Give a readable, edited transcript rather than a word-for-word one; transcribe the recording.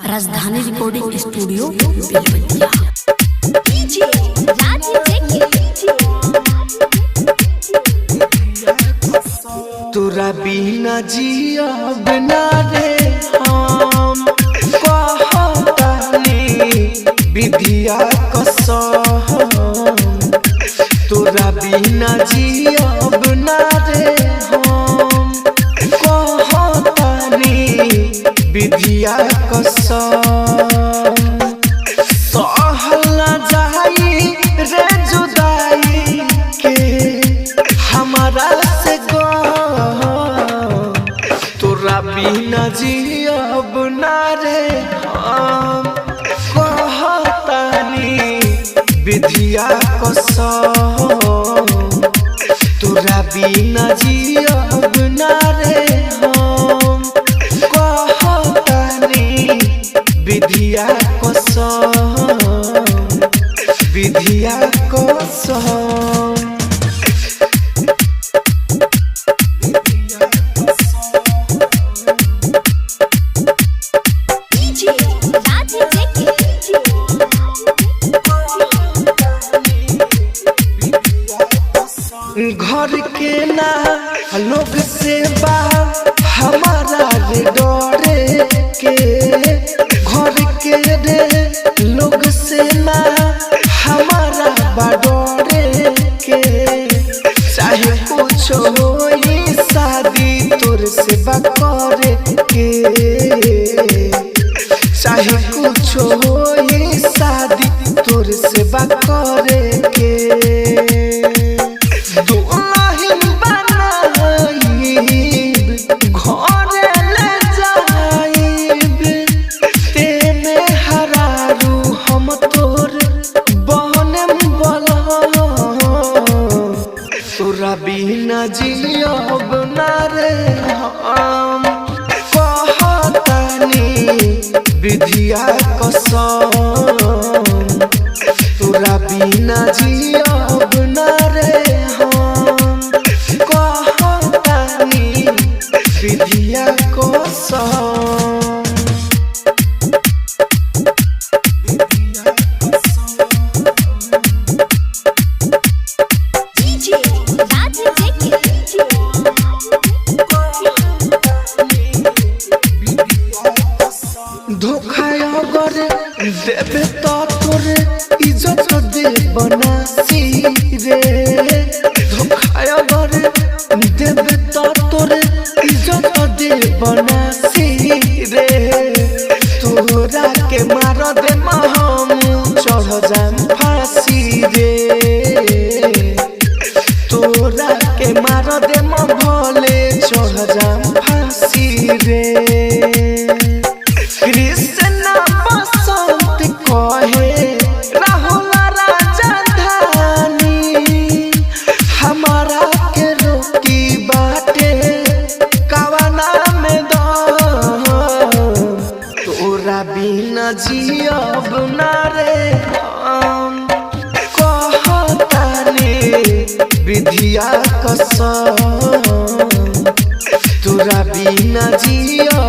राजधानी recording studio Belwatia. तोरा बिना जियब ना रे हम कहतानी विधिया कसम। तोरा बिना जियब ना रे हम कहतानी विधिया कसम। सहल ना जाई रे जुदाई के हमारा से तोरा बिना जियब ना रे हम कहतानी विधिया कसम। तोरा बिना जियब ना रे हम कहतानी विधिया कसम। विधिया कसम। घर के ना लोग से बाहर हमारा रे डरे के। घर के रे लोग से ना हमारा डरे के। चाहे कुछ होई शादी तोर से करे के। चाहे कुछ होई शादी तोर से करे के। तोरा बिना जियब ना रे हम कहतानी विधिया कसम। तोरा बिना जियब ना रे हम कहतानी विधिया कसम। धोखा अगर देवे तो तोरे इज्जत दे बनासी रे। धोखा अगर देवे तो तोरे इज्जत दे बनासी रे। तोरा के मार दे हम चढ़ जाम फांसी रे। तोरा के मार दे भले चढ़ जाम फांसी रे। कृष्ण बसंत कहे राहुल राजधानी हमारा के रोकी बाटे कवना में दम। तोरा बिना जियब ना रे हम कहतानी विधिया कसम। तोरा बिना जियब